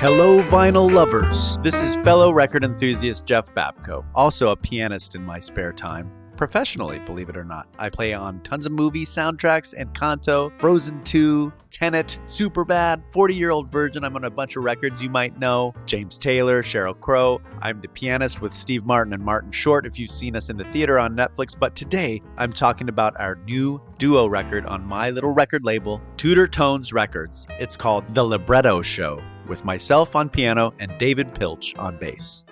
Hello, vinyl lovers. This is fellow record enthusiast Jeff Babko, also a pianist in my spare time. Professionally, believe it or not. I play on tons of movie soundtracks, Encanto, Frozen 2, Tenet, Superbad, 40-Year-Old Virgin. I'm on a bunch of records you might know. James Taylor, Sheryl Crow. I'm the pianist with Steve Martin and Martin Short if you've seen us in the theater on Netflix. But today, I'm talking about our new duo record on my little record label, Tudor Tones Records. It's called The Libretto Show, with myself on piano and David Pilch on bass.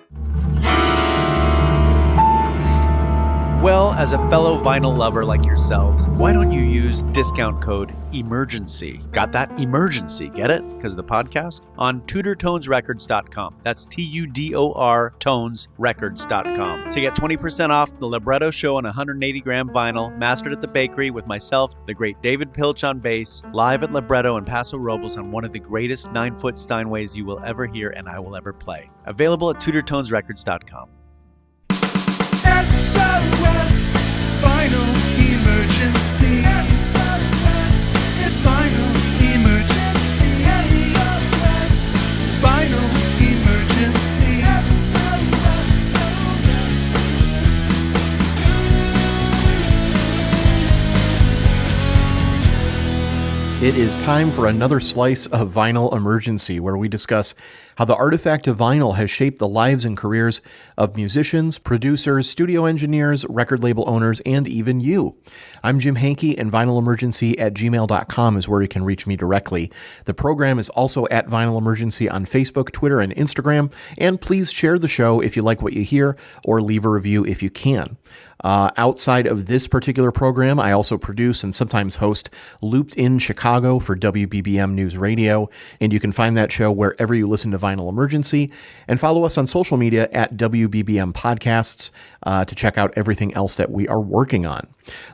Well, as a fellow vinyl lover like yourselves, why don't you use discount code EMERGENCY? Got that? Emergency. Get it? Because of the podcast? On TudorTonesRecords.com. That's TUDOR Tonesrecords.com. To get 20% off the Libretto Show on 180-gram vinyl, mastered at the bakery with myself, the great David Pilch on bass, live at Libretto in Paso Robles on one of the greatest 9-foot Steinways you will ever hear and I will ever play. Available at TudorTonesRecords.com. SOS, vinyl emergency. SOS, it's vinyl emergency. SOS, vinyl emergency. It is time for another slice of Vinyl Emergency, where we discuss how the artifact of vinyl has shaped the lives and careers of musicians, producers, studio engineers, record label owners, and even you. I'm Jim Hankey, and vinylemergency@gmail.com is where you can reach me directly. The program is also at Vinyl Emergency on Facebook, Twitter, and Instagram, and please share the show if you like what you hear, or leave a review if you can. Outside of this particular program, I also produce and sometimes host Looped in Chicago for WBBM News Radio, and you can find that show wherever you listen to Vinyl Emergency, and follow us on social media at WBBM Podcasts to check out everything else that we are working on.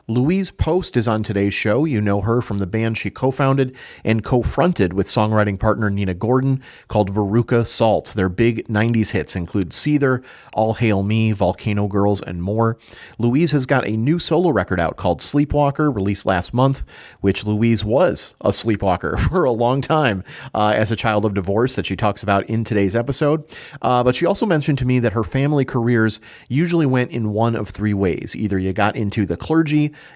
Louise Post is on today's show. You know her from the band she co-founded and co-fronted with songwriting partner Nina Gordon called Veruca Salt. Their big 90s hits include Seether, All Hail Me, Volcano Girls, and more. Louise has got a new solo record out called Sleepwalker, released last month, which Louise was a sleepwalker for a long time as a child of divorce that she talks about in today's episode. But she also mentioned to me that her family careers usually went in one of three ways. Either you got into the clergy,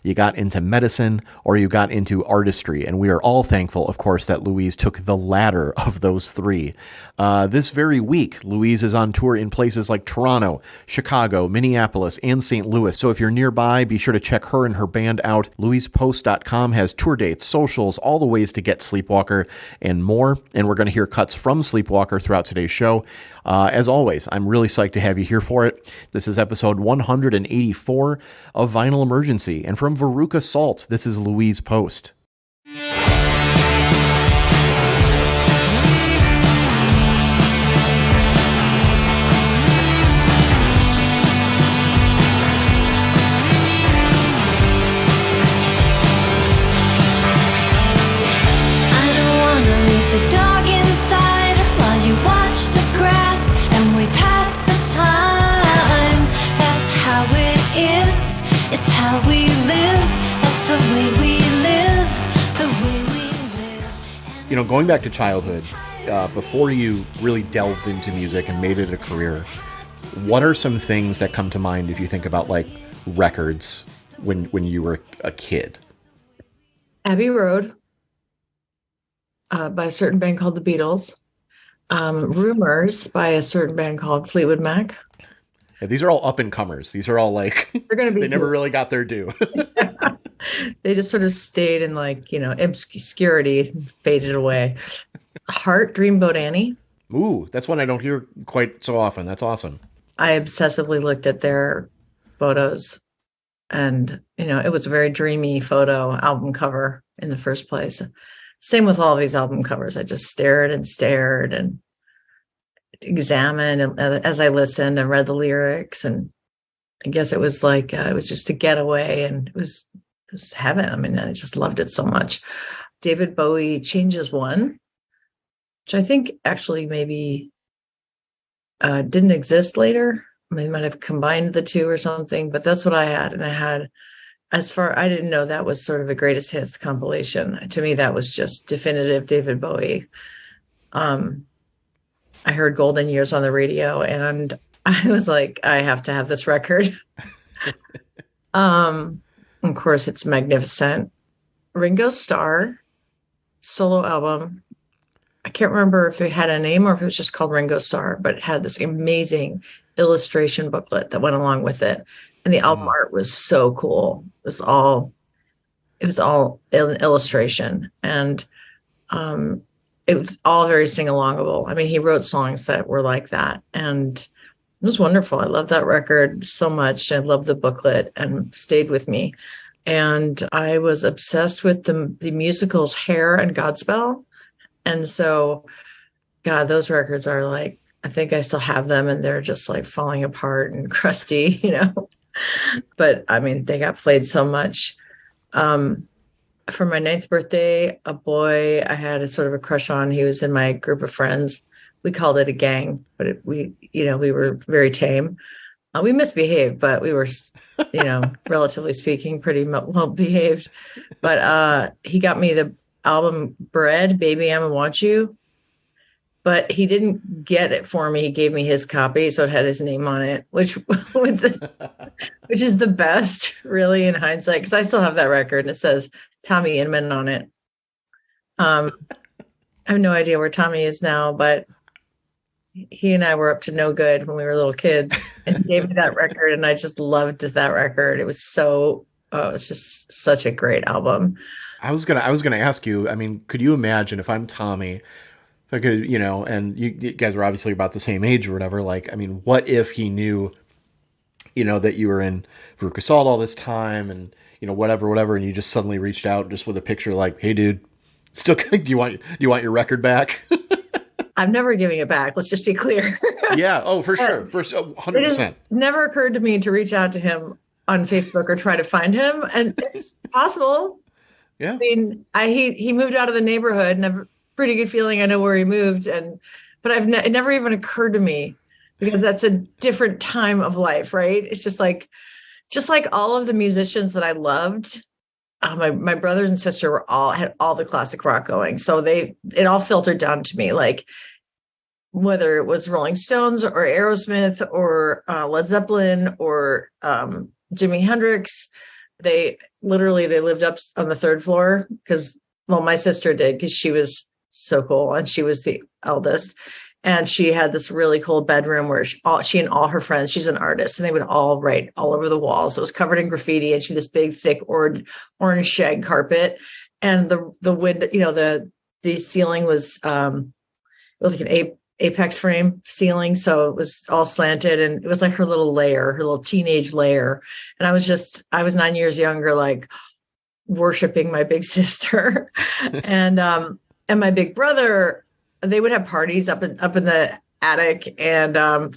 you got into medicine, or you got into artistry. And we are all thankful, of course, that Louise took the latter of those three. This very week, Louise is on tour in places like Toronto, Chicago, Minneapolis, and St. Louis. So if you're nearby, be sure to check her and her band out. LouisePost.com has tour dates, socials, all the ways to get Sleepwalker, and more. And we're going to hear cuts from Sleepwalker throughout today's show. As always, I'm really psyched to have you here for it. This is episode 184 of Vinyl Emergency. And from Veruca Salt, this is Louise Post. The dog inside while you watch the grass and we pass the time. That's how it is. It's how we live. That's the way we live. The way we live. You know, going back to childhood, before you really delved into music and made it a career, what are some things that come to mind if you think about like records when you were a kid? Abbey Road. By a certain band called the Beatles, Rumors by a certain band called Fleetwood Mac. Yeah, these are all up and comers. These are all like they're going to be. They never really got their due. They just sort of stayed in obscurity, faded away. Heart, Dreamboat Annie. Ooh, that's one I don't hear quite so often. That's awesome. I obsessively looked at their photos, and it was a very dreamy album cover in the first place. Same with all these album covers. I just stared and examined as I listened and read the lyrics. And I guess it was like, it was just a getaway, and it was heaven. I mean, I just loved it so much. David Bowie Changes One, which I think actually maybe didn't exist later. They might have combined the two or something, but that's what I had. And I had, I didn't know that was sort of a greatest hits compilation. To me, that was just definitive David Bowie. I heard Golden Years on the radio, and I was like, I have to have this record. Of course, it's magnificent. Ringo Starr solo album. I can't remember if it had a name or if it was just called Ringo Starr, but it had this amazing illustration booklet that went along with it. And the album art was so cool. It was all an illustration. And it was all very sing-alongable. I mean, he wrote songs that were like that. And it was wonderful. I love that record so much. I love the booklet and stayed with me. And I was obsessed with the musicals Hair and Godspell. And so, God, those records are like, I think I still have them and they're just like falling apart and crusty, you know. But I mean, they got played so much. For my 9th birthday, a boy I had a sort of a crush on, he was in my group of friends. We called it a gang, but we were very tame. We misbehaved, but we were, relatively speaking, pretty well behaved. But he got me the album Bread, Baby, I'm Want You. But he didn't get it for me. He gave me his copy, so it had his name on it, which is the best, really, in hindsight, because I still have that record, and it says Tommy Inman on it. I have no idea where Tommy is now, but he and I were up to no good when we were little kids, and he gave me that record, and I just loved that record. It was it's just such a great album. I was gonna ask you, I mean, could you imagine if I'm Tommy, if I could, and you guys were obviously about the same age or whatever, like, I mean, what if he knew, that you were in Veruca Salt all this time and, whatever, and you just suddenly reached out just with a picture like, hey dude, still, do you want your record back? I'm never giving it back. Let's just be clear. Yeah. Oh, for sure. 100%. It never occurred to me to reach out to him on Facebook or try to find him. And it's possible. Yeah. I mean, he moved out of the neighborhood, and I have a pretty good feeling I know where he moved. But it never even occurred to me, because that's a different time of life, right? It's just like all of the musicians that I loved. My brothers and sister had all the classic rock going. So it all filtered down to me, like whether it was Rolling Stones or Aerosmith or Led Zeppelin or Jimi Hendrix. They lived up on the 3rd floor my sister did, because she was so cool and she was the eldest. And she had this really cool bedroom where she and all her friends, she's an artist, and they would all write all over the walls. It was covered in graffiti, and she had this big, thick orange shag carpet. And the window, the ceiling was, it was like an apex frame ceiling. So it was all slanted, and it was like her little lair, her little teenage lair. And I was 9 years younger, like worshiping my big sister. And my big brother, they would have parties up in the attic. And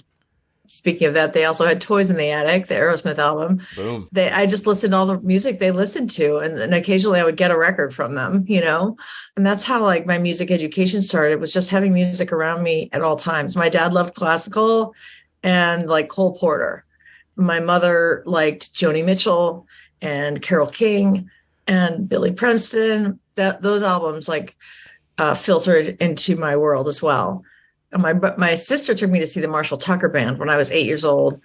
speaking of that, they also had toys in the attic, the Aerosmith album. Boom. I just listened to all the music they listened to. And occasionally I would get a record from them, and that's how like my music education started, was just having music around me at all times. My dad loved classical and like Cole Porter. My mother liked Joni Mitchell and Carole King and Billy Preston. Those albums like filtered into my world as well. And my sister took me to see the Marshall Tucker Band when I was 8 years old,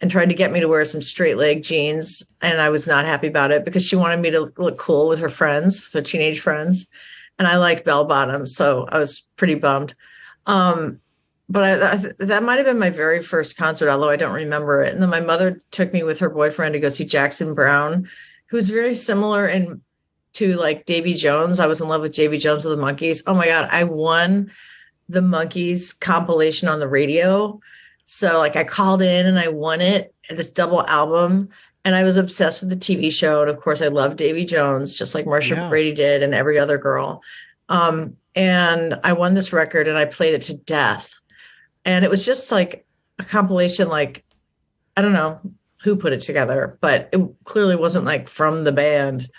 and tried to get me to wear some straight leg jeans. And I was not happy about it, because she wanted me to look cool with her friends, her teenage friends. And I liked bell bottoms, so I was pretty bummed. But that might have been my very first concert, although I don't remember it. And then my mother took me with her boyfriend to go see Jackson Browne, who's very similar to like Davy Jones. I was in love with Davy Jones of the Monkees. Oh my God, I won the Monkees compilation on the radio. So like I called in and I won it, this double album, and I was obsessed with the TV show. And of course I loved Davy Jones, just like Marsha Brady did, and every other girl. And I won this record, and I played it to death. And it was just like a compilation, like, I don't know who put it together, but it clearly wasn't like from the band.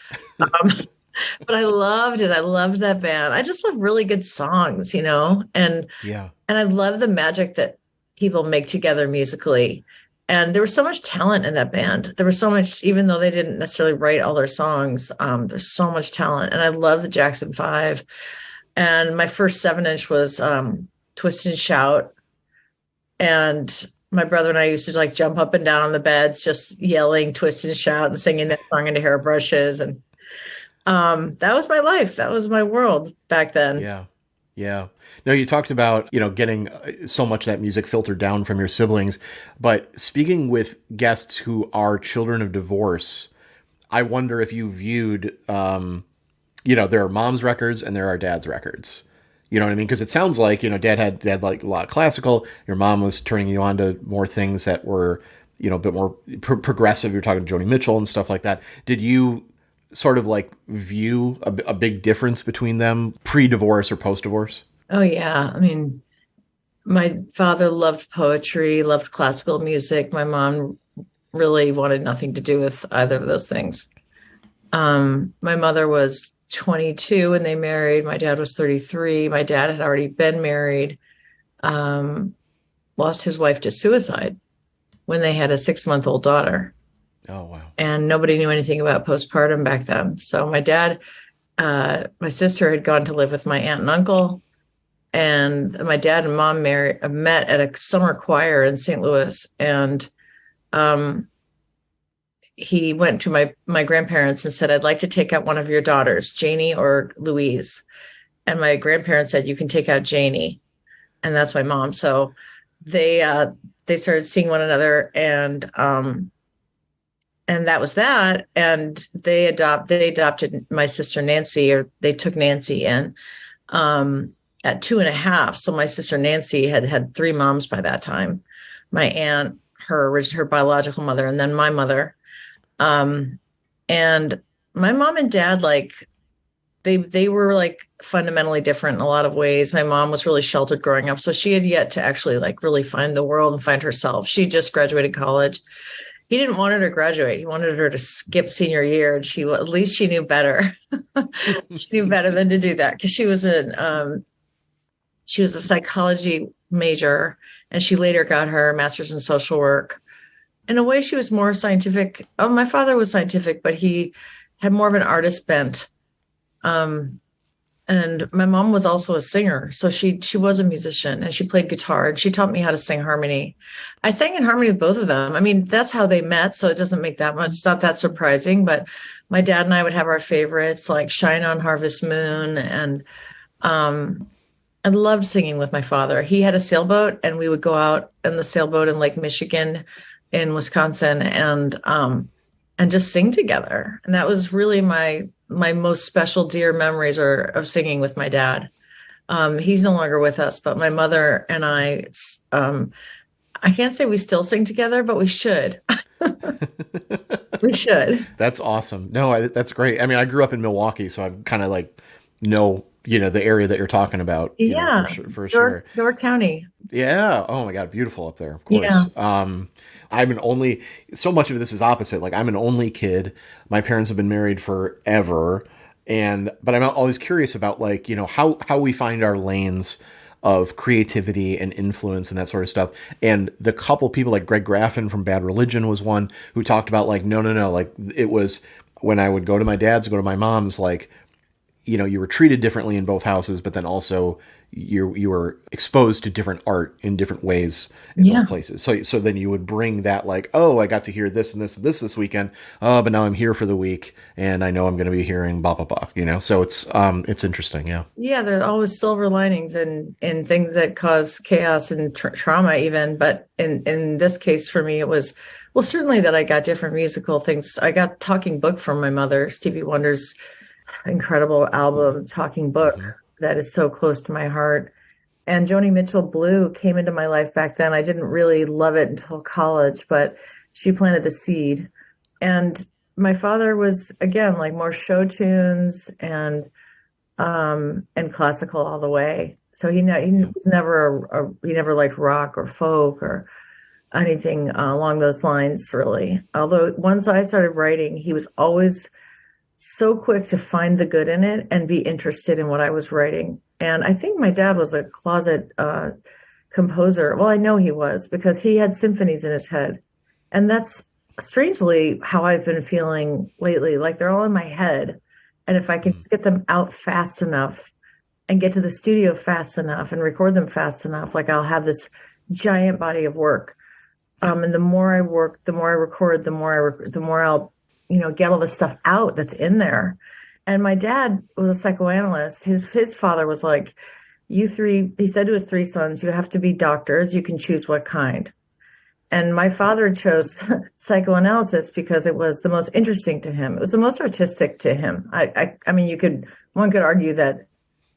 But I loved it. I loved that band. I just love really good songs, and I love the magic that people make together musically. And there was so much talent in that band. There was so much, even though they didn't necessarily write all their songs, there's so much talent. And I love the Jackson 5. And my first 7-inch was Twist and Shout. And my brother and I used to like jump up and down on the beds, just yelling Twist and Shout and singing that song into hairbrushes. And that was my life. That was my world back then. Yeah. Yeah. No, you talked about, getting so much of that music filtered down from your siblings. But speaking with guests who are children of divorce, I wonder if you viewed, there are mom's records and there are dad's records. You know what I mean? Because it sounds like, dad had like a lot of classical. Your mom was turning you on to more things that were, a bit more progressive. You're talking Joni Mitchell and stuff like that. Did you sort of like view a big difference between them pre-divorce or post-divorce? Oh, yeah. I mean, my father loved poetry, loved classical music. My mom really wanted nothing to do with either of those things. My mother was 22 when they married. My dad was 33. My dad had already been married, lost his wife to suicide when they had a 6-month-old daughter. Oh, wow. And nobody knew anything about postpartum back then. So my dad, my sister had gone to live with my aunt and uncle. And my dad and mom met at a summer choir in St. Louis. And he went to my grandparents and said, I'd like to take out one of your daughters, Janie or Louise. And my grandparents said, you can take out Janie. And that's my mom. So they started seeing one another, and that was that. And they adopted my sister Nancy, or they took Nancy in at 2.5. So my sister Nancy had 3 moms by that time. My aunt, her biological mother, and then my mother. And my mom and dad, like, they were like fundamentally different in a lot of ways. My mom was really sheltered growing up, so she had yet to actually like really find the world and find herself. She just graduated college. He didn't want her to graduate. He wanted her to skip senior year, and at least she knew better. She knew better than to do that, because she was a psychology major, and she later got her master's in social work. In a way, she was more scientific. Oh, my father was scientific, but he had more of an artist bent. And my mom was also a singer. So she was a musician, and she played guitar, and she taught me how to sing harmony. I sang in harmony with both of them. I mean, that's how they met. So it doesn't make that much. It's not that surprising, but my dad and I would have our favorites like Shine on Harvest Moon. And, I loved singing with my father. He had a sailboat, and we would go out in the sailboat in Lake Michigan in Wisconsin and just sing together. And that was really my most special, dear memories of singing with my dad. He's no longer with us, but my mother and I can't say we still sing together, but we should. We should. That's awesome. No, that's great. I mean, I grew up in Milwaukee, so I kind of like know, the area that you're talking about. Yeah, for sure. Door County. Yeah. Oh my God. Beautiful up there. Of course. Yeah. I'm an only, so much of this is opposite. Like, I'm an only kid. My parents have been married forever. But I'm always curious about like, how we find our lanes of creativity and influence and that sort of stuff. And the couple people like Greg Graffin from Bad Religion was one who talked about like, no. Like, it was when I would go to my dad's, go to my mom's, like, you were treated differently in both houses, but then also you were exposed to different art in different ways in those places. So then you would bring that like, oh, I got to hear this and this and this weekend. Oh, but now I'm here for the week, and I know I'm going to be hearing blah blah blah. So it's interesting. Yeah. Yeah, there are always silver linings and things that cause chaos and trauma even. But in this case for me, it was, well, certainly that I got different musical things. I got Talking Book from my mother, Stevie Wonder's incredible album Talking Book, that is so close to my heart. And Joni Mitchell Blue came into my life back then. I didn't really love it until college, but she planted the seed. And my father was, again, like more show tunes and classical all the way. So he was never he never liked rock or folk or anything along those lines, really. Although once I started writing, he was always so quick to find the good in it and be interested in what I was writing. And I think my dad was a closet composer. Well, I know he was, because he had symphonies in his head. And that's strangely how I've been feeling lately. Like, they're all in my head. And if I can just get them out fast enough, and get to the studio fast enough and record them fast enough, like I'll have this giant body of work. And the more I work, the more I record, the more I'll, get all the stuff out that's in there. And my dad was a psychoanalyst. His father was like, he said to his three sons, you have to be doctors. You can choose what kind. And my father chose psychoanalysis because it was the most interesting to him. It was the most artistic to him. I mean, one could argue that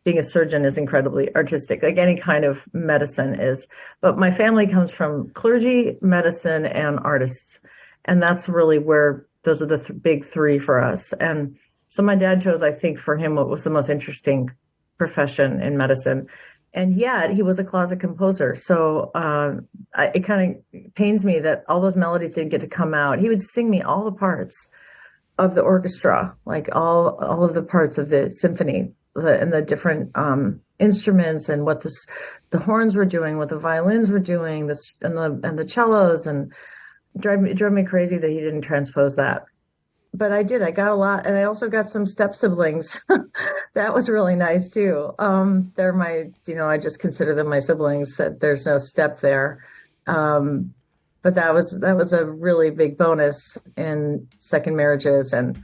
being a surgeon is incredibly artistic, like any kind of medicine is. But my family comes from clergy, medicine, and artists. And that's really where those are the big three for us. And so my dad chose, I think, for him, what was the most interesting profession in medicine. And yet he was a closet composer. So it kind of pains me that all those melodies didn't get to come out. He would sing me all the parts of the orchestra, like all of the parts of the symphony and the different instruments and what the horns were doing, what the violins were doing, and the cellos, and it drove me crazy that he didn't transpose that. But I did. I got a lot, and I also got some step siblings. That was really nice too. They're my, I just consider them my siblings. There's no step there, but that was a really big bonus in second marriages. And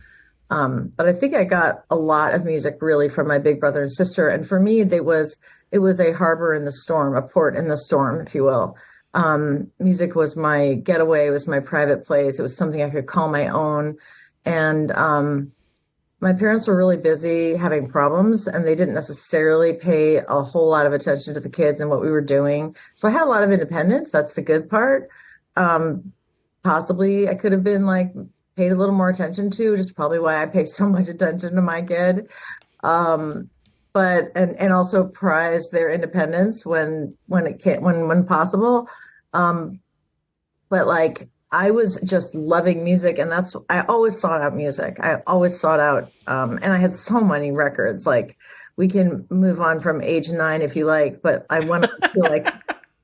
but I think I got a lot of music really from my big brother and sister. And for me, it was a harbor in the storm, a port in the storm, if you will. Music was my getaway. It was my private place. It was something I could call my own. And my parents were really busy having problems, and they didn't necessarily pay a whole lot of attention to the kids and what we were doing. So I had a lot of independence. That's the good part. Possibly I could have been paid a little more attention to, which is probably why I pay so much attention to my kid. But also prize their independence when possible. But I was just loving music, and I always sought out music. I always sought out, and I had so many records. We can move on from age 9 if you like, but I wanted to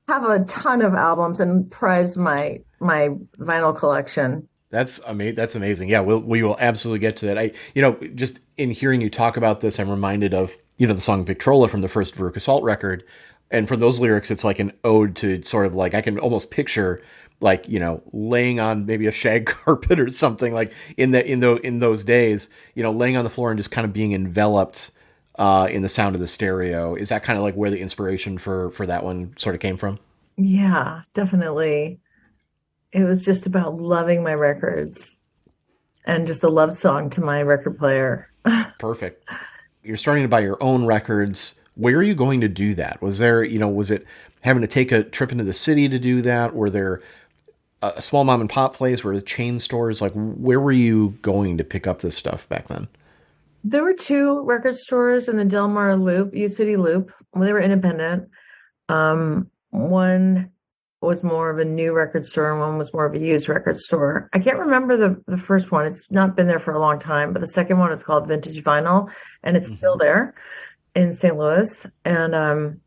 have a ton of albums and prize my vinyl collection. That's amazing. Yeah, we will absolutely get to that. Just in hearing you talk about this, I'm reminded of, the song Victrola from the first Veruca Salt record. And from those lyrics, it's like an ode to sort of I can almost picture laying on maybe a shag carpet or something in those days, laying on the floor and just kind of being enveloped in the sound of the stereo. Is that kind of where the inspiration for that one sort of came from? Yeah, definitely. It was just about loving my records and just a love song to my record player. Perfect. You're starting to buy your own records. Where are you going to do that? Was there, was it having to take a trip into the city to do that? Were there a small mom and pop place? Were the chain stores? Where were you going to pick up this stuff back then? There were 2 record stores in the Del Mar Loop, U City Loop. They were independent. One was more of a new record store and one was more of a used record store. I can't remember the first one. It's not been there for a long time, but the second one is called Vintage Vinyl, and it's still there in St. Louis, and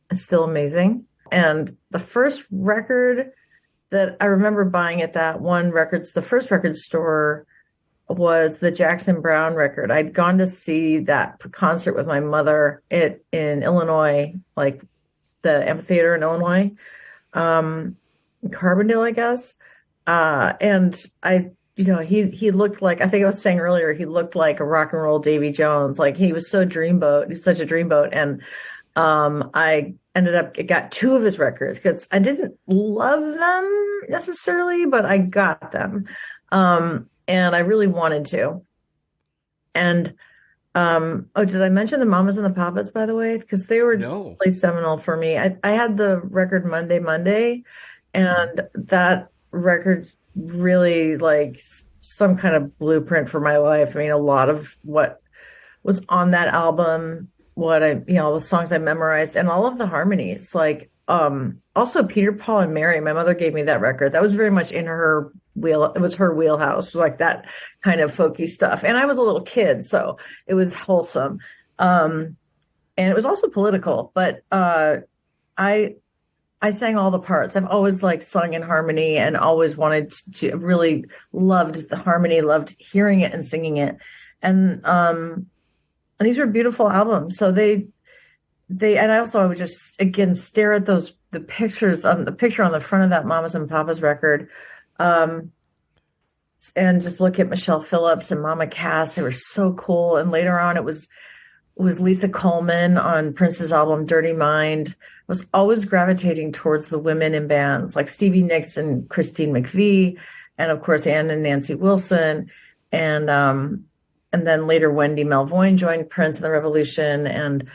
it's still amazing. And the first record that I remember buying at the first record store was the Jackson Browne record. I'd gone to see that concert with my mother in Illinois, the amphitheater in Illinois, Carbondale, I guess. And he looked like, I think I was saying earlier, he looked like a rock and roll Davy Jones. He was so dreamboat. He was such a dreamboat. And I got 2 of his records because I didn't love them necessarily, but I got them. And I really wanted to. And, did I mention the Mamas and the Papas, by the way? Because they were really seminal for me. I had the record Monday, and that record really some kind of blueprint for my life. I mean, a lot of what was on that album, the songs I memorized, and all of the harmonies, also Peter, Paul, and Mary. My mother gave me that record. That was very much in her it was her wheelhouse. It was that kind of folky stuff. And I was a little kid, so it was wholesome. And it was also political, but I sang all the parts. I've always sung in harmony and always wanted to really loved the harmony, loved hearing it and singing it. And these were beautiful albums. So they I would just, again, stare at the pictures on the picture on the front of that Mamas and Papas record. And just look at Michelle Phillips and Mama Cass. They were so cool. And later on, it was Lisa Coleman on Prince's album Dirty Mind. I was always gravitating towards the women in bands like Stevie Nicks and Christine McVie, and of course Ann and Nancy Wilson, and then later Wendy Melvoin joined Prince and the Revolution. And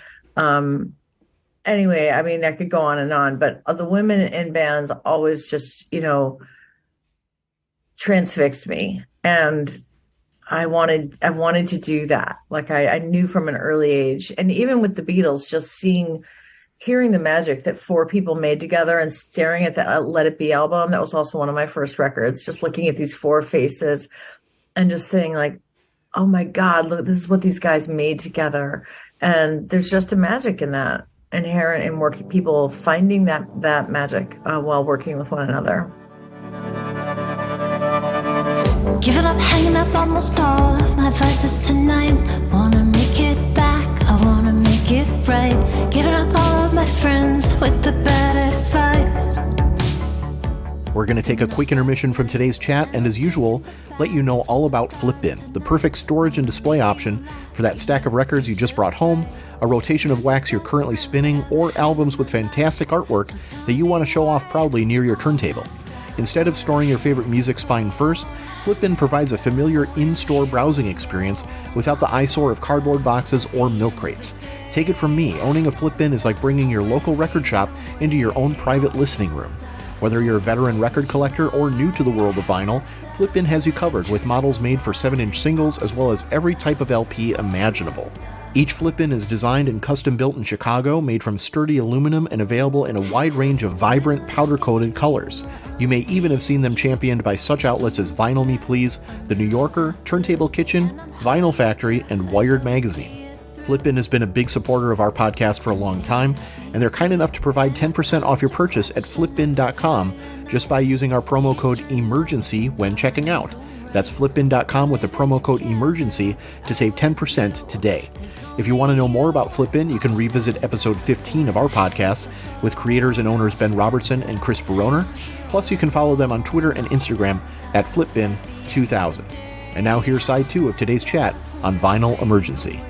anyway, I mean, I could go on, but the women in bands always just, transfixed me. And I wanted to do that. Like I knew from an early age, and even with the Beatles, just hearing the magic that four people made together and staring at the Let It Be album. That was also one of my first records, just looking at these four faces and just saying like, oh my God, look, this is what these guys made together. And there's just a magic in that, inherent in working people finding that magic while working with one another. Giving up, hanging up almost all of my vices tonight. Wanna make it back, I wanna make it right. Giving up all of my friends with the bad advice. We're going to take a quick intermission from today's chat and, as usual, let you know all about Flip-Bin, the perfect storage and display option for that stack of records you just brought home, a rotation of wax you're currently spinning, or albums with fantastic artwork that you want to show off proudly near your turntable. Instead of storing your favorite music spine first, Flip-Bin provides a familiar in-store browsing experience without the eyesore of cardboard boxes or milk crates. Take it from me, owning a Flip-Bin is like bringing your local record shop into your own private listening room. Whether you're a veteran record collector or new to the world of vinyl, Flip-Bin has you covered with models made for 7-inch singles as well as every type of LP imaginable. Each Flip-Bin is designed and custom built in Chicago, made from sturdy aluminum and available in a wide range of vibrant powder-coated colors. You may even have seen them championed by such outlets as Vinyl Me Please, The New Yorker, Turntable Kitchen, Vinyl Factory, and Wired Magazine. Flip-Bin has been a big supporter of our podcast for a long time, and they're kind enough to provide 10% off your purchase at flipbin.com just by using our promo code EMERGENCY when checking out. That's flipbin.com with the promo code EMERGENCY to save 10% today. If you want to know more about Flip-Bin, you can revisit episode 15 of our podcast with creators and owners Ben Robertson and Chris Baroner. Plus, you can follow them on Twitter and Instagram at FlipBin2000. And now here's side 2 of today's chat on Vinyl Emergency.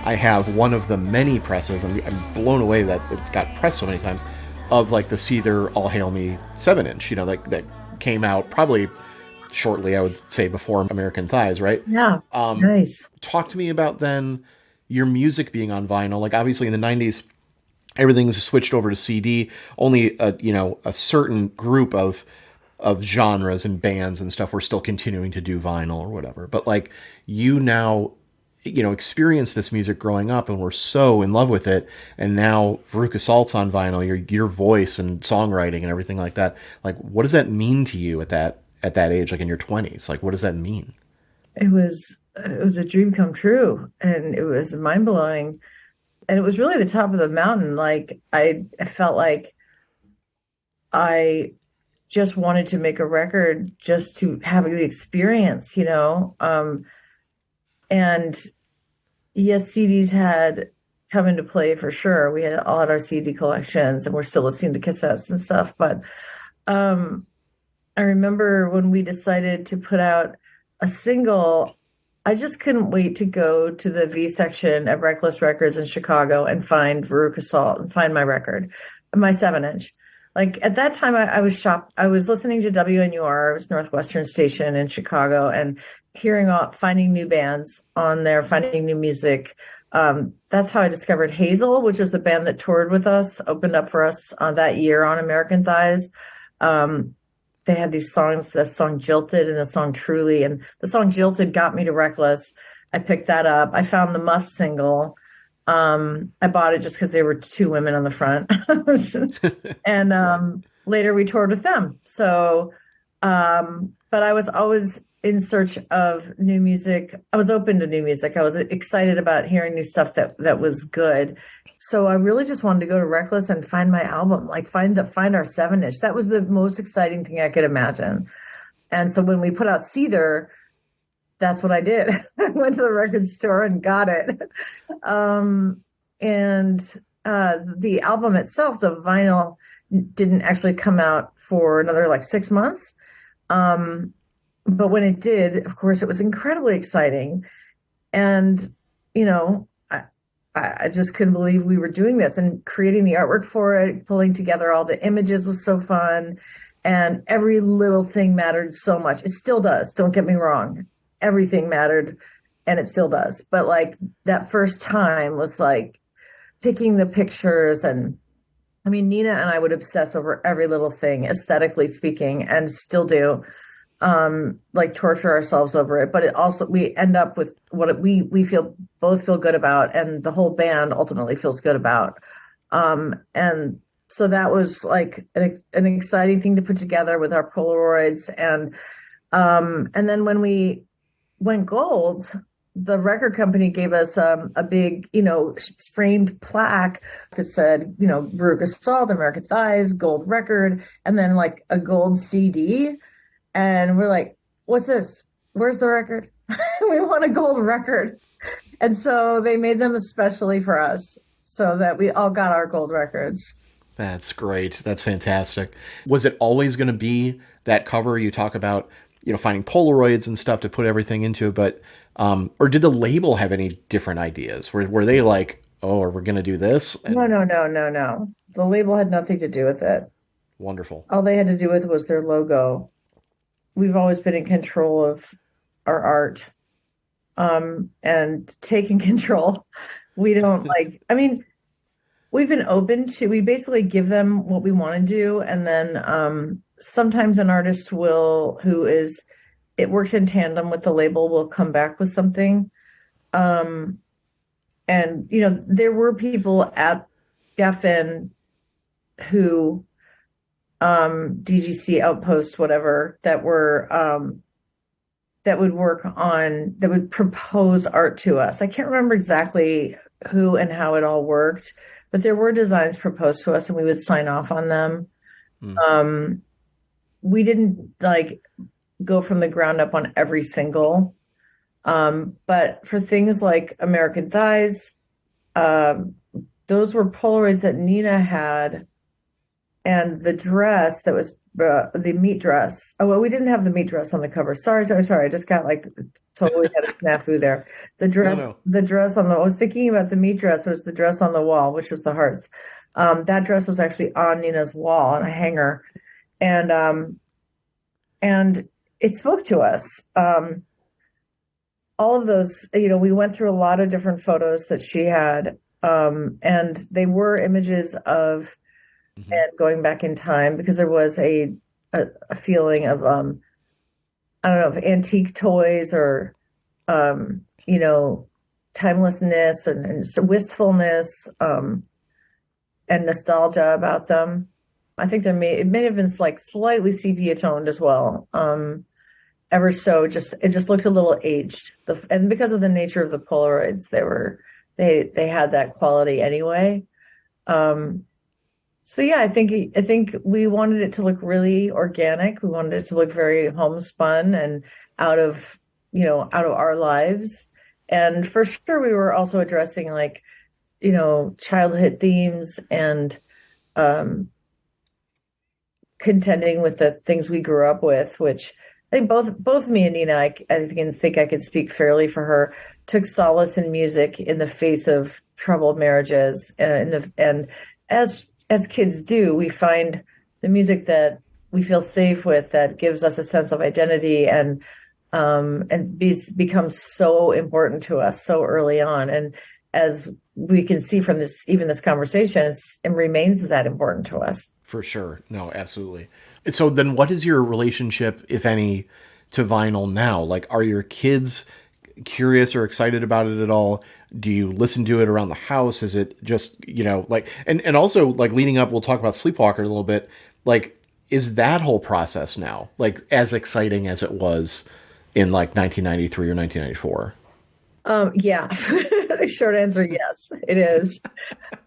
I have one of the many presses, I'm blown away that it got pressed so many times, of like the Seether All Hail Me 7-inch, that came out probably shortly, I would say, before American Thighs, right? Yeah, nice. Talk to me about then your music being on vinyl. Like obviously in the 90s, everything's switched over to CD. Only a certain group of genres and bands and stuff were still continuing to do vinyl or whatever. But like you now, experience this music growing up and we're so in love with it. And now Veruca Salt's on vinyl, your voice and songwriting and everything like that. Like, what does that mean to you at that age, like in your 20s? Like, what does that mean? It was a dream come true, and it was mind blowing. And it was really the top of the mountain. Like I felt like I just wanted to make a record just to have the experience, and yes, CDs had come into play for sure. We all had our CD collections, and we're still listening to cassettes and stuff. But I remember when we decided to put out a single, I just couldn't wait to go to the V section at Reckless Records in Chicago and find Veruca Salt and find my record, my 7-inch. Like at that time, I was shocked. I was listening to WNUR, it was Northwestern station in Chicago, and finding new bands on there, finding new music. That's how I discovered Hazel, which was the band that toured with us, opened up for us that year on American Thighs. They had these songs, the song Jilted and the song Truly, and the song Jilted got me to Reckless. I picked that up. I found the Muff single. I bought it just because there were two women on the front. And later we toured with them. So, but I was always in search of new music. I was open to new music. I was excited about hearing new stuff that was good. So I really just wanted to go to Reckless and find my album, like find our 7-inch. That was the most exciting thing I could imagine. And so when we put out Seether, that's what I did. I went to the record store and got it. The album itself, the vinyl, didn't actually come out for another like 6 months. But when it did, of course, it was incredibly exciting. And, you know, I just couldn't believe we were doing this, and creating the artwork for it, pulling together all the images was so fun. And every little thing mattered so much. It still does. Don't get me wrong. Everything mattered, and it still does. But like that first time was like picking the pictures, and I mean, Nina and I would obsess over every little thing, aesthetically speaking, and still do, like torture ourselves over it. But it also, we end up with what we both feel good about, and the whole band ultimately feels good about. And so that was like an exciting thing to put together with our Polaroids. And then when we went gold, the record company gave us a big, you know, framed plaque that said, you know, 𝘓𝘰𝘧𝘪𝘴𝘦, 𝘠𝘰𝘂𝘪𝘴, 𝘠𝑰, gold record, and then like a gold CD. And we're like, what's this? Where's the record? We want a gold record. And so they made them especially for us so that we all got our gold records. That's great. That's fantastic. Was it always going to be that cover? You talk about, you know, finding Polaroids and stuff to put everything into, but or did the label have any different ideas? Were they like, oh, are we going to do this? And... No. The label had nothing to do with it. Wonderful. All they had to do with was their logo. We've always been in control of our art, and taking control. We don't like, I mean, we've been open to, we basically give them what we want to do. And then sometimes an artist it works in tandem with the label, will come back with something. And, you know, there were people at Geffen who, DGC, Outpost, whatever, that would propose art to us. I can't remember exactly who and how it all worked, but there were designs proposed to us and we would sign off on them. We didn't like go from the ground up on every single, but for things like American Thighs, those were Polaroids that Nina had, and the dress that was the meat dress. Oh, well, we didn't have the meat dress on the cover. Sorry. I just got like totally had a snafu there. The dress I was thinking about the meat dress was the dress on the wall, which was the hearts. That dress was actually on Nina's wall on a hanger. And it spoke to us. All of those, you know, we went through a lot of different photos that she had, and they were images of, and going back in time, because there was a feeling of, I don't know, of antique toys or, you know, timelessness and wistfulness, and nostalgia about them. I think it may have been like slightly sepia toned as well. Ever so, it just looked a little aged. And because of the nature of the Polaroids, they had that quality anyway. So yeah, I think we wanted it to look really organic. We wanted it to look very homespun and out of our lives. And for sure, we were also addressing like, you know, childhood themes and contending with the things we grew up with, which I think both me and Nina, I think I could speak fairly for her, took solace in music in the face of troubled marriages, and as kids do, we find the music that we feel safe with, that gives us a sense of identity, and becomes so important to us so early on. And as we can see from this conversation, it remains that important to us. For sure. No, absolutely. So then what is your relationship, if any, to vinyl now? Like, are your kids curious or excited about it at all? Do you listen to it around the house? Is it just, you know, like, and also like leading up, we'll talk about Sleepwalker a little bit. Like, is that whole process now like as exciting as it was in like 1993 or 1994? Yeah. The short answer, yes, it is.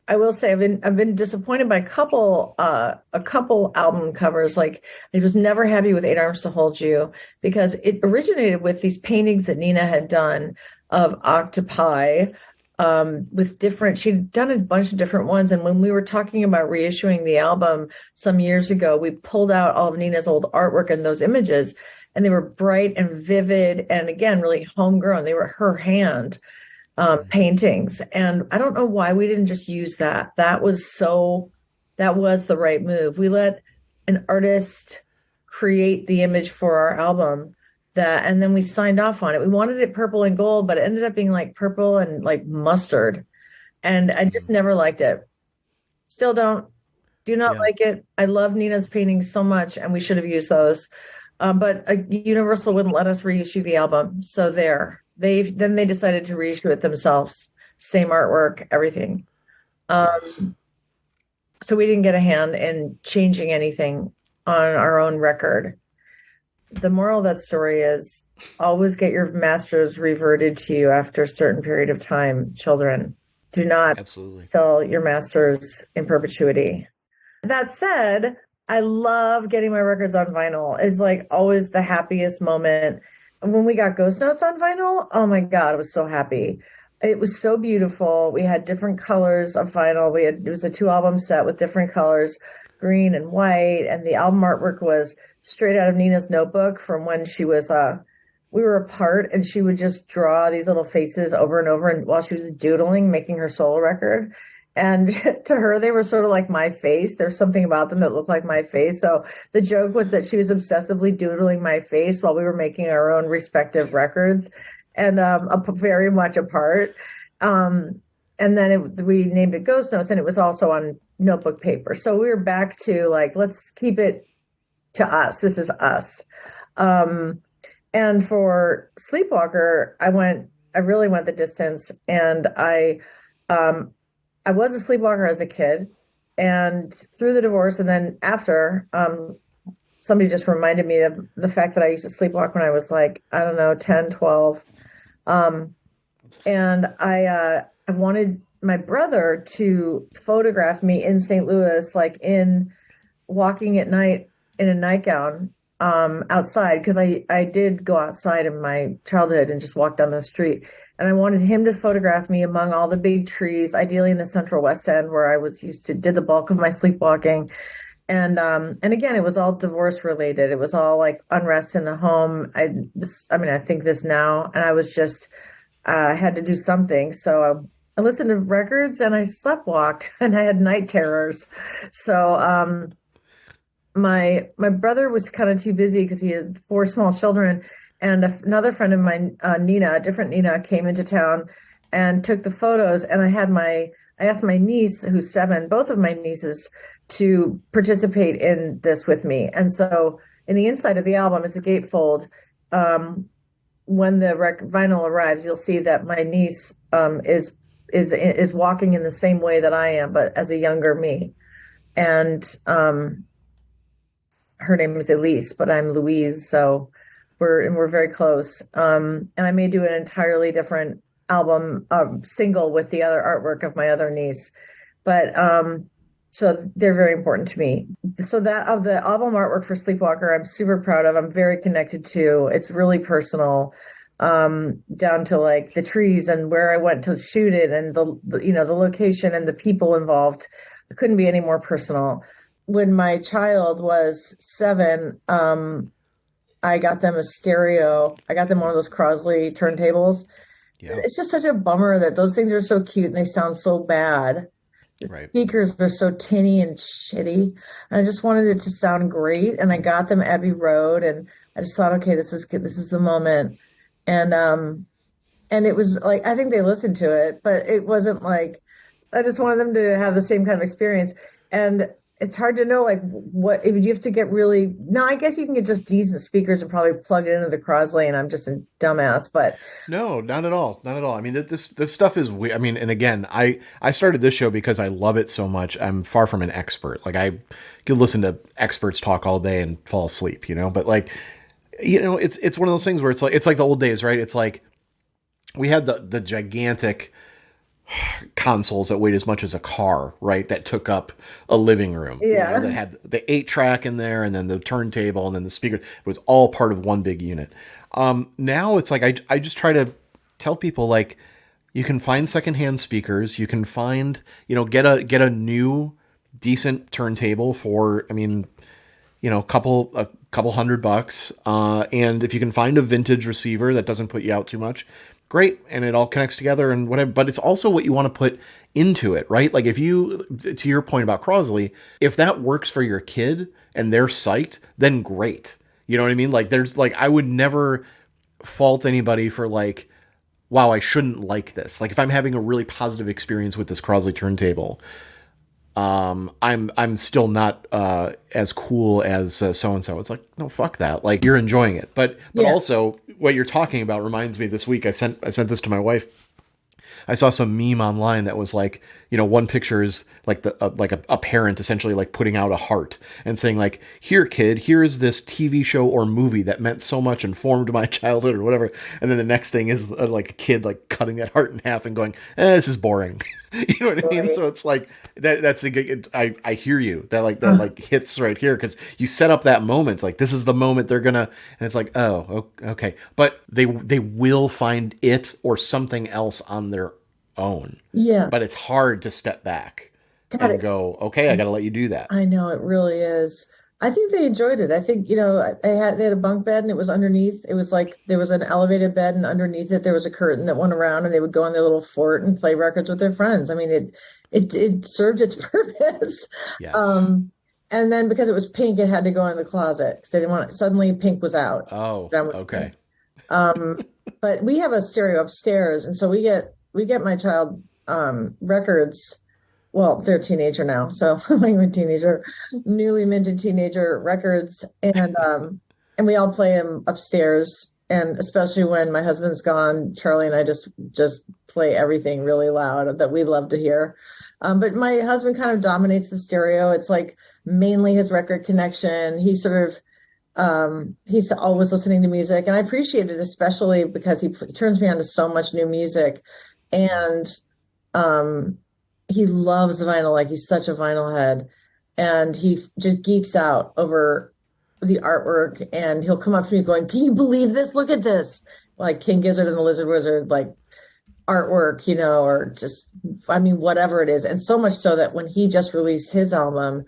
I will say I've been disappointed by a couple album covers. Like I was never happy with Eight Arms to Hold You because it originated with these paintings that Nina had done of octopi with different. She'd done a bunch of different ones, and when we were talking about reissuing the album some years ago, we pulled out all of Nina's old artwork and those images, and they were bright and vivid, and again, really homegrown. They were her hand paintings. And I don't know why we didn't just use that. That was the right move. We let an artist create the image for our album and then we signed off on it. We wanted it purple and gold, but it ended up being like purple and like mustard. And I just never liked it. Still do not like it. I love Nina's paintings so much and we should have used those. But Universal wouldn't let us reissue the album. So they decided to reissue it themselves. Same artwork, everything. So we didn't get a hand in changing anything on our own record. The moral of that story is always get your masters reverted to you after a certain period of time, children. Do not sell your masters in perpetuity. That said, I love getting my records on vinyl. It's like always the happiest moment. When we got Ghost Notes on vinyl, oh my God, I was so happy. It was so beautiful. We had different colors of vinyl. It was a 2-album set with different colors, green and white. And the album artwork was straight out of Nina's notebook from when she was, we were apart, and she would just draw these little faces over and over and while she was doodling, making her solo record. And to her, they were sort of like my face. There's something about them that looked like my face. So the joke was that she was obsessively doodling my face while we were making our own respective records, and very much apart. And then we named it Ghost Notes, and it was also on notebook paper. So we were back to like, let's keep it to us. This is us. And for Sleepwalker, I really went the distance, and I was a sleepwalker as a kid, and through the divorce, and then after, somebody just reminded me of the fact that I used to sleepwalk when I was like, I don't know, 10, 12. And I wanted my brother to photograph me in St. Louis, like walking at night in a nightgown outside, because I did go outside in my childhood and just walk down the street. And I wanted him to photograph me among all the big trees, ideally in the Central West End, where I did the bulk of my sleepwalking. And again, it was all divorce related. It was all like unrest in the home. I think this now, and I was just, had to do something. So I listened to records and I sleptwalked, and I had night terrors. So, my brother was kind of too busy because he had 4 small children. And another friend of mine, Nina, a different Nina, came into town and took the photos. And I asked my niece, who's 7, both of my nieces, to participate in this with me. And so in the inside of the album, it's a gatefold. When the vinyl arrives, you'll see that my niece is walking in the same way that I am, but as a younger me. And her name is Elise, but I'm Louise. So we're very close. And I may do an entirely different album single with the other artwork of my other niece. But so they're very important to me. So that of the album artwork for Sleepwalker, I'm super proud of. I'm very connected to. It's really personal, down to like the trees and where I went to shoot it, and the location and the people involved. It couldn't be any more personal. When my child was 7, I got them a stereo. I got them one of those Crosley turntables. Yeah. It's just such a bummer that those things are so cute and they sound so bad. The speakers are so tinny and shitty. And I just wanted it to sound great. And I got them Abbey Road, and I just thought, okay, this is good. This is the moment. And it was like, I think they listened to it, but it wasn't like, I just wanted them to have the same kind of experience. And it's hard to know, like, what, if you have to get really, no, I guess you can get just decent speakers and probably plug it into the Crosley, and I'm just a dumbass, but. No, not at all. Not at all. I mean, this stuff is weird. I mean, and again, I started this show because I love it so much. I'm far from an expert. Like, I could listen to experts talk all day and fall asleep, but like, it's one of those things where it's like the old days, right? It's like we had the gigantic consoles that weighed as much as a car, right? That took up a living room. Yeah. That had the 8-track in there, and then the turntable, and then the speaker. It was all part of one big unit. Now it's like I just try to tell people, like, you can find secondhand speakers. You can find, get a new decent turntable for, a couple $100. And if you can find a vintage receiver that doesn't put you out too much, great. And it all connects together and whatever, but it's also what you want to put into it, right? Like, if you, to your point about Crosley, if that works for your kid and they're psyched, then great. You know what I mean? Like, I would never fault anybody for, like, wow, I shouldn't like this. Like, if I'm having a really positive experience with this Crosley turntable, I'm still not as cool as so-and-so. It's like, no, fuck that. Like, you're enjoying it. But also what you're talking about reminds me, this week I sent this to my wife. I saw some meme online that was like, one picture is like a parent essentially like putting out a heart and saying, like, here, kid, here is this TV show or movie that meant so much and formed my childhood or whatever. And then the next thing is like a kid like cutting that heart in half and going, this is boring. You know what I mean? So it's like that's the I hear you. That like hits right here, because you set up that moment. Like, this is the moment they're gonna, and it's like, oh, okay. But they will find it or something else on their own. Yeah. But it's hard to step back and go, okay, I got to let you do that. I know, it really is. I think they enjoyed it. I think, they had a bunk bed and it was underneath. It was like there was an elevated bed and underneath it there was a curtain that went around, and they would go in their little fort and play records with their friends. I mean, it served its purpose. Yes. And then because it was pink, it had to go in the closet because they didn't want it. Suddenly pink was out. Oh, okay. But we have a stereo upstairs, and so we get my child records. Well, they're a teenager now, so I'm a teenager, newly minted teenager records, and we all play them upstairs. And especially when my husband's gone, Charlie and I just play everything really loud that we love to hear. But my husband kind of dominates the stereo. It's like mainly his record connection. He sort of he's always listening to music, and I appreciate it, especially because he turns me on to so much new music, and he loves vinyl. Like, he's such a vinyl head, and he just geeks out over the artwork, and he'll come up to me going, can you believe this? Look at this. Like King Gizzard and the Lizard Wizard, like artwork, or just, whatever it is. And so much so that when he just released his album,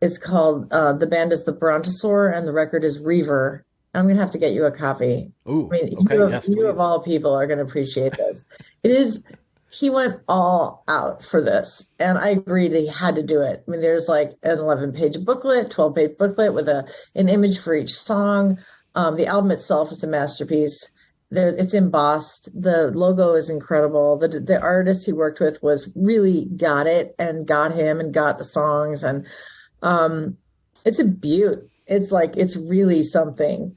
it's called, the band is the Brontosaur and the record is Reaver. I'm going to have to get you a copy. Ooh, okay. You of all people are going to appreciate this. He went all out for this, and I agreed that he had to do it. There's like an 11-page booklet, 12-page booklet with an image for each song. The album itself is a masterpiece. It's embossed. The logo is incredible. The artist he worked with really got it and got him and got the songs, and it's a beaut. It's really something.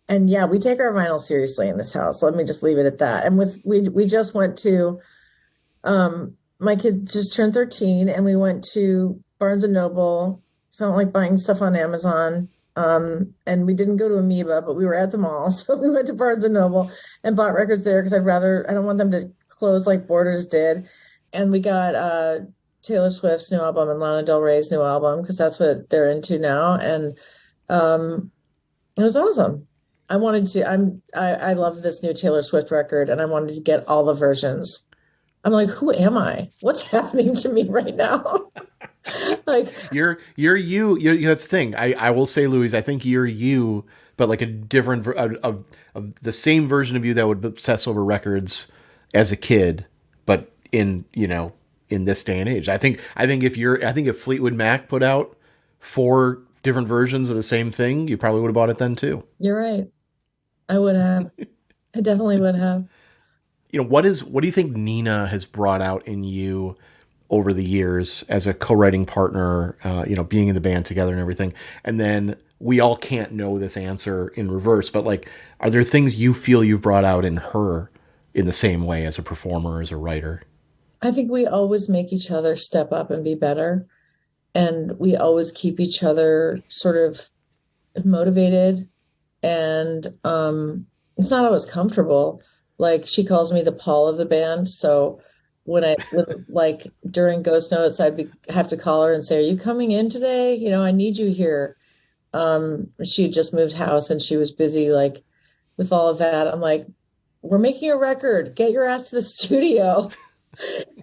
And yeah, we take our vinyl seriously in this house. Let me just leave it at that. And we just went to, my kid just turned 13, and we went to Barnes and Noble. So I don't like buying stuff on Amazon. And we didn't go to Amoeba, but we were at the mall. So we went to Barnes and Noble and bought records there because I don't want them to close like Borders did. And we got Taylor Swift's new album and Lana Del Rey's new album because that's what they're into now. And it was awesome. I love this new Taylor Swift record, and I wanted to get all the versions. I'm like, who am I? What's happening to me right now? Like, you're you. That's the thing. I will say, Louise, I think you're you, but like a different of the same version of you that would obsess over records as a kid, but in this day and age. I think if Fleetwood Mac put out 4 different versions of the same thing, you probably would have bought it then too. You're right. I would have. I definitely would have. What do you think Nina has brought out in you over the years as a co-writing partner, being in the band together and everything? And then we all can't know this answer in reverse, but like, are there things you feel you've brought out in her in the same way as a performer, as a writer? I think we always make each other step up and be better. And we always keep each other sort of motivated. And it's not always comfortable, Like she calls me the Paul of the band. So like during Ghost Notes, have to call her and say, "Are you coming in today? You know, I need you here." She had just moved house and she was busy like with all of that. I'm like, "We're making a record. Get your ass to the studio."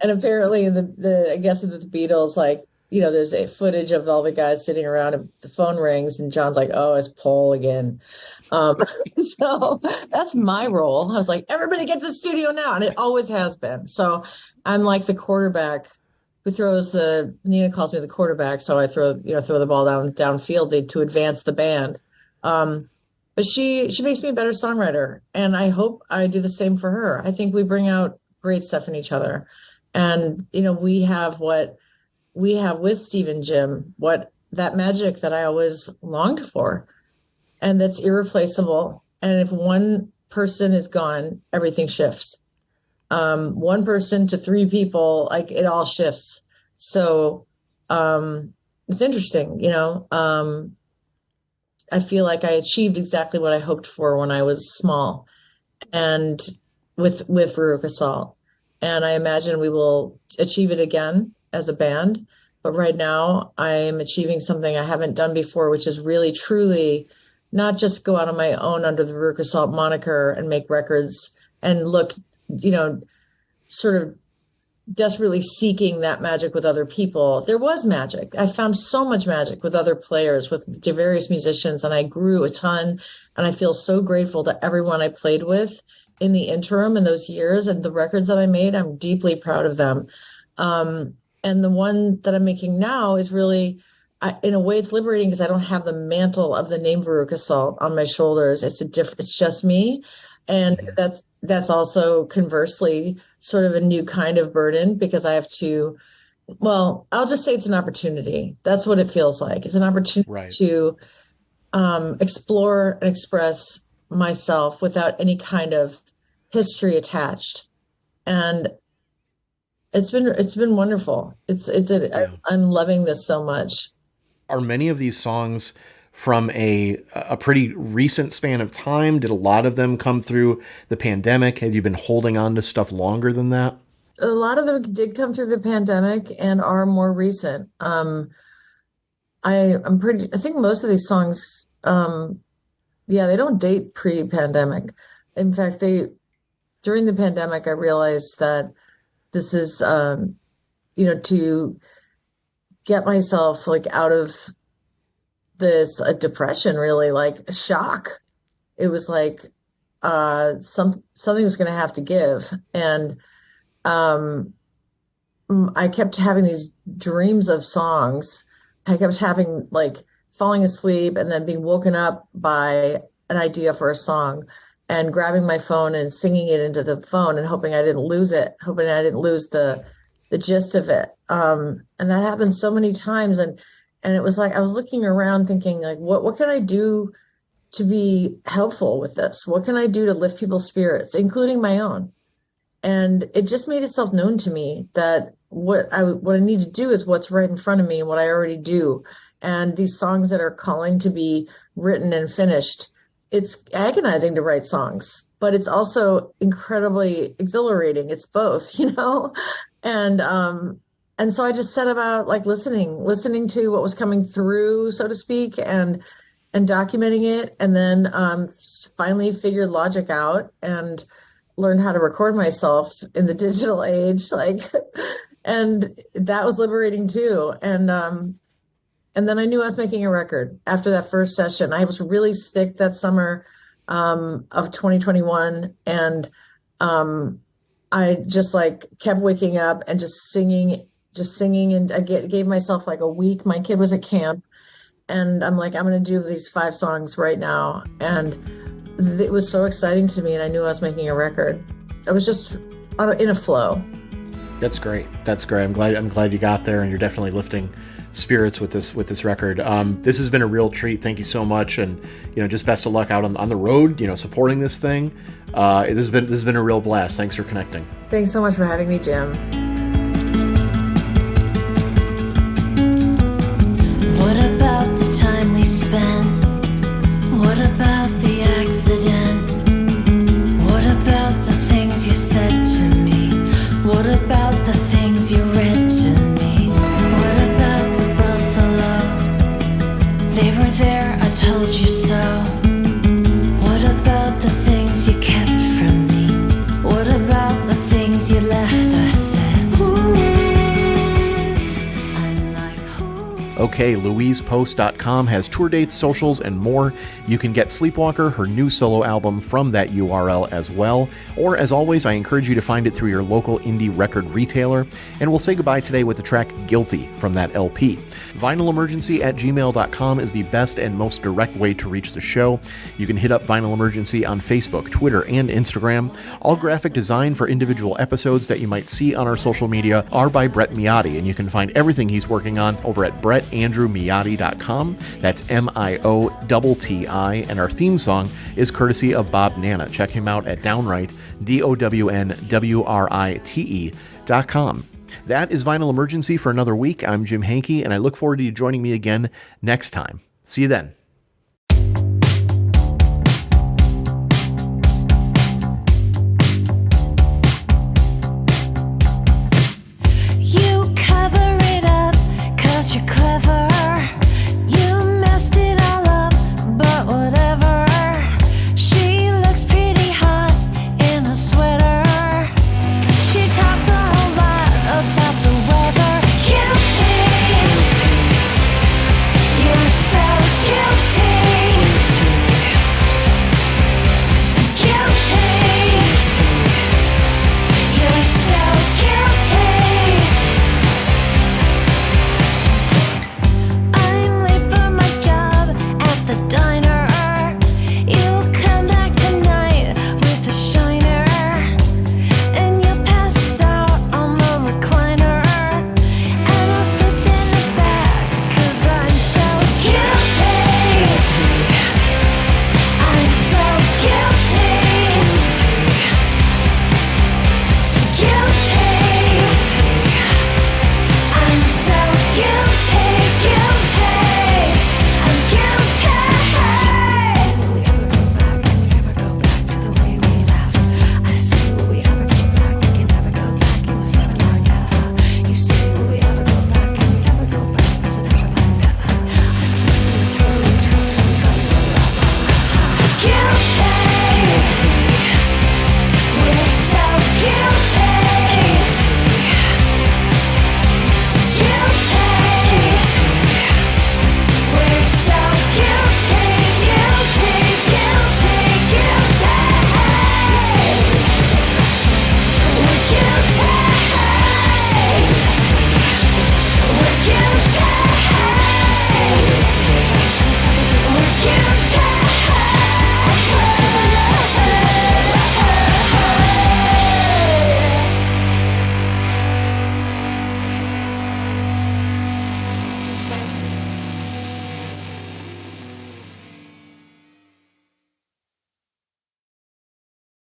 And apparently I guess the Beatles, like, you know, there's a footage of all the guys sitting around and the phone rings and John's like, "Oh, it's Paul again." So that's my role. I was like, "Everybody get to the studio now." And it always has been. So I'm like the quarterback who Nina calls me the quarterback. So I throw the ball downfield to advance the band. But she makes me a better songwriter. And I hope I do the same for her. I think we bring out great stuff in each other. And, you know, we have what we have with Steve and Jim, that magic that I always longed for. And that's irreplaceable. And if one person is gone, everything shifts. One person to three people, like it all shifts. So it's interesting, you know. I feel like I achieved exactly what I hoped for when I was small, and with Veruca Salt. And I imagine we will achieve it again as a band. But right now, I'm achieving something I haven't done before, which is really, truly not just go out on my own under the Veruca Salt moniker and make records and look, you know, sort of desperately seeking that magic with other people. There was magic. I found so much magic with other players, with various musicians, and I grew a ton. And I feel so grateful to everyone I played with in the interim in those years, and the records that I made, I'm deeply proud of them. And the one that I'm making now is really, in a way, it's liberating because I don't have the mantle of the name Veruca Salt on my shoulders. It's just me. And that's also conversely sort of a new kind of burden because I have to, well, I'll just say it's an opportunity. That's what it feels like. It's an opportunity to explore and express myself without any kind of history attached. And it's been wonderful. I'm loving this so much. Are many of these songs from a pretty recent span of time? Did a lot of them come through the pandemic? Have you been holding on to stuff longer than that? A lot of them did come through the pandemic and are more recent. I think most of these songs, they don't date pre-pandemic. In fact, during the pandemic, I realized that this is, to get myself like out of this depression, really, like a shock. It was like something was going to have to give. And I kept having these dreams of songs. I kept having like falling asleep and then being woken up by an idea for a song and grabbing my phone and singing it into the phone and hoping I didn't lose it, hoping I didn't lose the gist of it. And that happened so many times. And it was like, I was looking around thinking like, what can I do to be helpful with this? What can I do to lift people's spirits, including my own? And it just made itself known to me that what I need to do is what's right in front of me and what I already do. And these songs that are calling to be written and finished, it's agonizing to write songs, but it's also incredibly exhilarating. It's both, you know? And so I just set about like listening to what was coming through, so to speak, and documenting it. And then finally figured Logic out and learned how to record myself in the digital age. And that was liberating too. And then I knew I was making a record after that first session. I was really sick that summer of 2021. And I just like kept waking up and just singing. And I gave myself like a week. My kid was at camp and I'm like, I'm going to do these 5 songs right now. And it was so exciting to me. And I knew I was making a record. I was just in a flow. That's great. I'm glad you got there, and you're definitely lifting spirits with this record. This has been a real treat. Thank you so much. And, just best of luck out on the road, supporting this thing. This has been a real blast. Thanks for connecting. Thanks so much for having me, Jim. What about the time we spent? What about the accident? What about the Okay, LouisePost.com has tour dates, socials, and more. You can get Sleepwalker, her new solo album, from that URL as well. Or, as always, I encourage you to find it through your local indie record retailer. And we'll say goodbye today with the track 𝘕𝘁 from that LP. VinylEmergency@gmail.com is the best and most direct way to reach the show. You can hit up Vinyl Emergency on Facebook, Twitter, and Instagram. All graphic design for individual episodes that you might see on our social media are by Brett Miotti, and you can find everything he's working on over at BrettAndrewMiotti.com. That's MIOTTI, and our theme song is courtesy of Bob Nana. Check him out at Downwrite, DOWNWRITE.com. That is Vinyl Emergency for another week. I'm Jim 𝘕𝘕, and I look forward to you joining me again next time. See you then.